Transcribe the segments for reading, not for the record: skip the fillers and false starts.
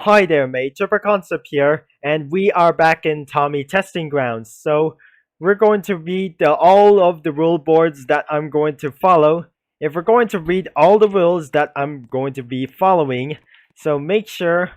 Hi there, mate. Super Concept here, and we are back in Tommy Testing Grounds. So, we're going to read all of the rule boards that I'm going to follow. If we're going to read all the rules that I'm going to be following, so make sure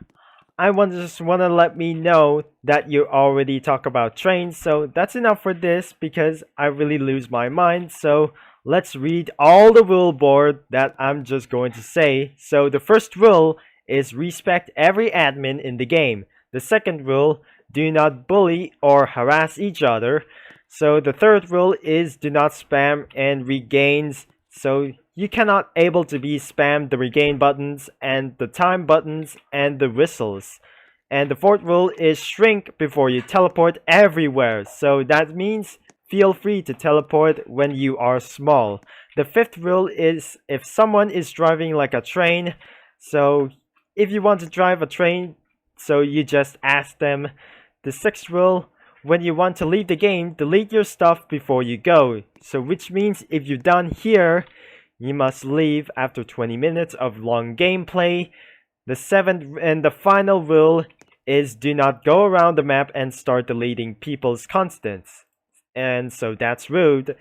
just want to let me know that you already talk about trains. So that's enough for this because I really lose my mind. So let's read all the rule board that I'm just going to say. So the first rule is respect every admin in the game. The second rule, do not bully or harass each other. So the third rule is do not spam and regains. So you cannot able to be spam the regain buttons and the time buttons and the whistles. And the fourth rule is shrink before you teleport everywhere. So that means feel free to teleport when you are small. The fifth rule is if someone is driving like a train, so if you want to drive a train, so you just ask them. The sixth rule, when you want to leave the game, delete your stuff before you go. So which means if you're done here, you must leave after 20 minutes of long gameplay. The seventh and the final rule is do not go around the map and start deleting people's constants. And so that's rude.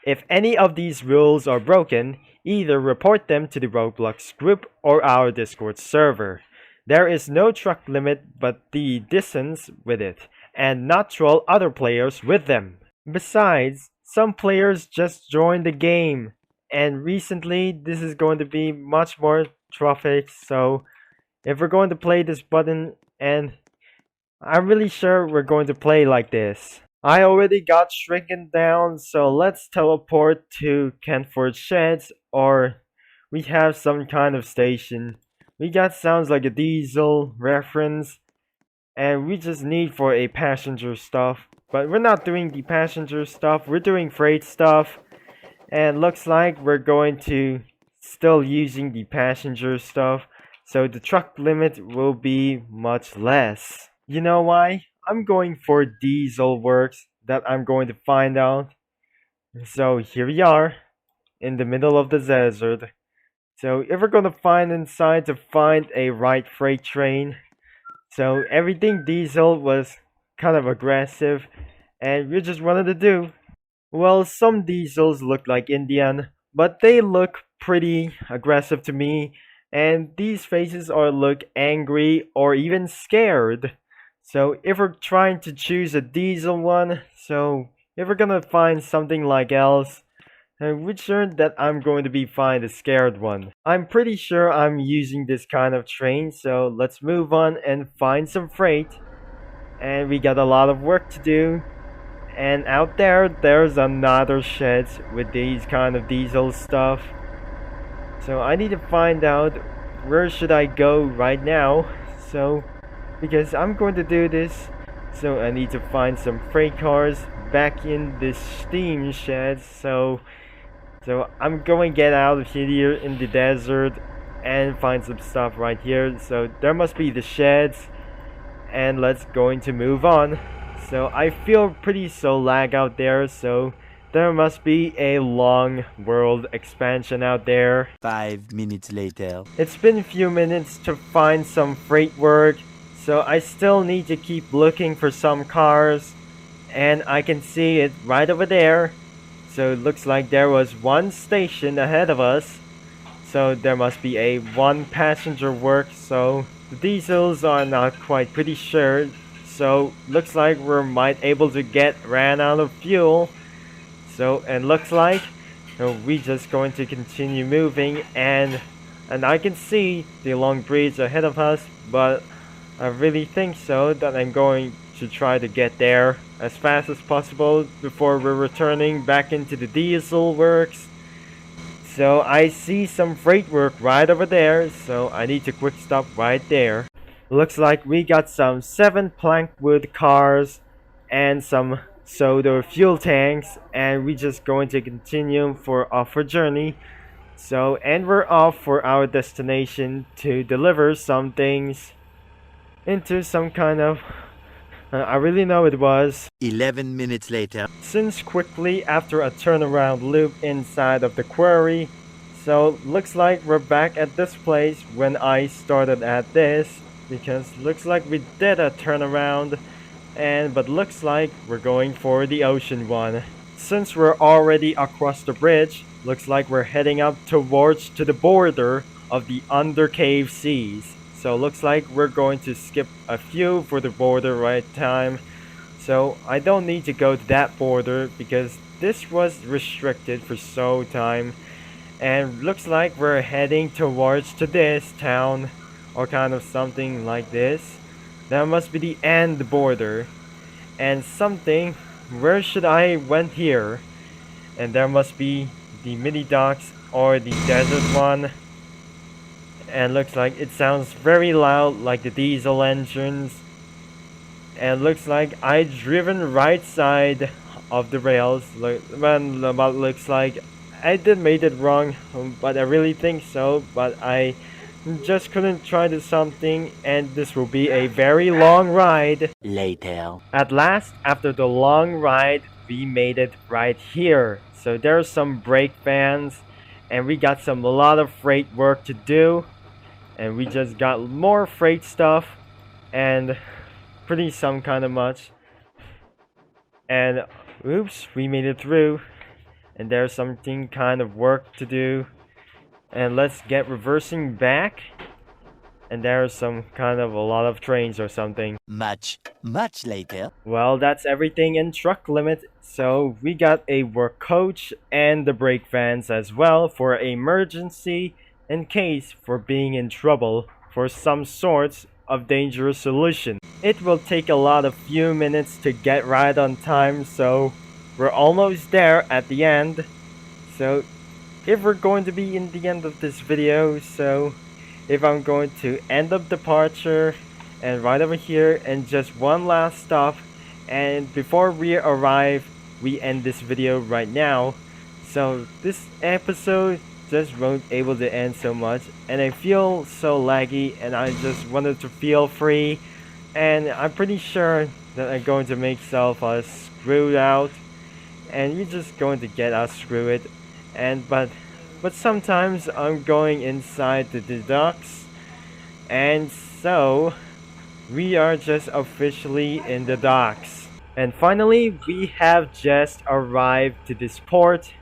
If any of these rules are broken, either report them to the Roblox group or our Discord server. There is no truck limit but the distance with it, and not troll other players with them. Besides, some players just joined the game, and recently this is going to be much more traffic, so if we're going to play this button, and I'm really sure we're going to play like this. I already got shrinking down, so let's teleport to Kenford Sheds, or we have some kind of station. We got sounds like a diesel reference, and we just need for a passenger stuff. But we're not doing the passenger stuff, we're doing freight stuff. And looks like we're going to still using the passenger stuff, so the truck limit will be much less. You know why? I'm going for diesel works that I'm going to find out. So here we are in the middle of the desert. So if we're going to find inside to find a right freight train. So everything diesel was kind of aggressive and we just wanted to do. Well, some diesels look like Indian, but they look pretty aggressive to me, and these faces are look angry or even scared. So if we're trying to choose a diesel one, so if we're gonna find something like else, I'm pretty sure that I'm going to be find a scared one. I'm pretty sure I'm using this kind of train, so let's move on and find some freight. And we got a lot of work to do. And out there's another shed with these kind of diesel stuff. So I need to find out where should I go right now. So because I'm going to do this, so I need to find some freight cars back in this steam shed. So I'm going to get out of here in the desert and find some stuff right here. So there must be the sheds, and let's going to move on. So I feel pretty so lag out there, so there must be a long world expansion out there. 5 minutes later. It's been a few minutes to find some freight work, so I still need to keep looking for some cars, and I can see it right over there. So it looks like there was one station ahead of us, so there must be a one passenger work. So the diesels are not quite pretty sure, so looks like we might able to ran out of fuel. So and looks like we just going to continue moving, and I can see the long bridge ahead of us, but I really think so that I'm going to try to get there as fast as possible before we're returning back into the diesel works. So I see some freight work right over there, so I need to quick stop right there. Looks like we got some 7 plankwood cars and some soda fuel tanks, and we just going to continue for our journey. So and we're off for our destination to deliver some things into some kind of I really know it was 11 minutes later. since quickly after a turnaround loop inside of the quarry. So looks like we're back at this place when I started at this. because looks like we did a turnaround, but looks like we're going for the ocean one. Since we're already across the bridge, looks like we're heading up towards to the border of the undercave seas. So looks like we're going to skip a few for the border right time. So I don't need to go to that border because this was restricted for so time. And looks like we're heading towards to this town or kind of something like this. That must be the end border. And something, where should I went here? And there must be the mini docks or the desert one. And looks like it sounds very loud like the diesel engines. And looks like I driven right side of the rails. But looks like I did made it wrong, but I really think so. But I just couldn't try to something, and this will be a very long ride. Later. At last, after the long ride, we made it right here. So there's some brake vans, and we got a lot of freight work to do, and we just got more freight stuff, and pretty some kind of much. And oops, we made it through, and there's something kind of work to do. And let's get reversing back. And there's some kind of a lot of trains or something. Much later. Well, that's everything in truck limit. So we got a work coach and the brake vans as well for emergency in case for being in trouble for some sorts of dangerous solution. It will take a lot of few minutes to get right on time, so we're almost there at the end. So if we're going to be in the end of this video, so if I'm going to end up departure and right over here and just one last stop, and before we arrive we end this video right now. So this episode just won't able to end so much, and I feel so laggy, and I just wanted to feel free, and I'm pretty sure that I'm going to make self screwed out, and you're just going to get us screw it. And but sometimes I'm going inside the docks, and so we are just officially in the docks. And finally, we have just arrived to this port,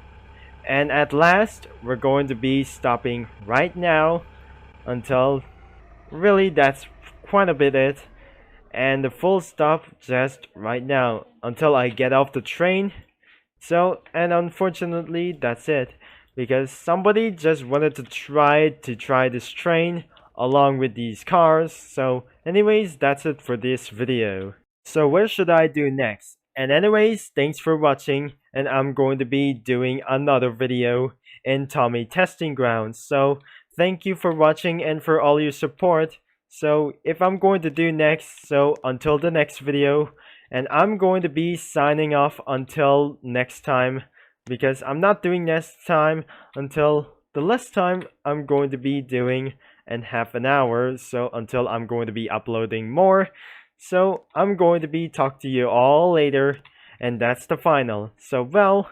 and at last, we're going to be stopping right now until, really that's quite a bit it, and the full stop just right now until I get off the train. So, and unfortunately, that's it, because somebody just wanted to try this train along with these cars. So anyways, that's it for this video. So where should I do next? And anyways, thanks for watching, and I'm going to be doing another video in Tommy Testing Grounds. So thank you for watching and for all your support. So if I'm going to do next, so until the next video, and I'm going to be signing off until next time, because I'm not doing next time until the less time I'm going to be doing in half an hour, so until I'm going to be uploading more. So I'm going to be talk to you all later, and that's the final. So well,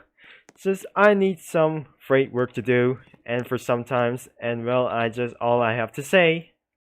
just I need some freight work to do, and for sometimes, and well, I just all I have to say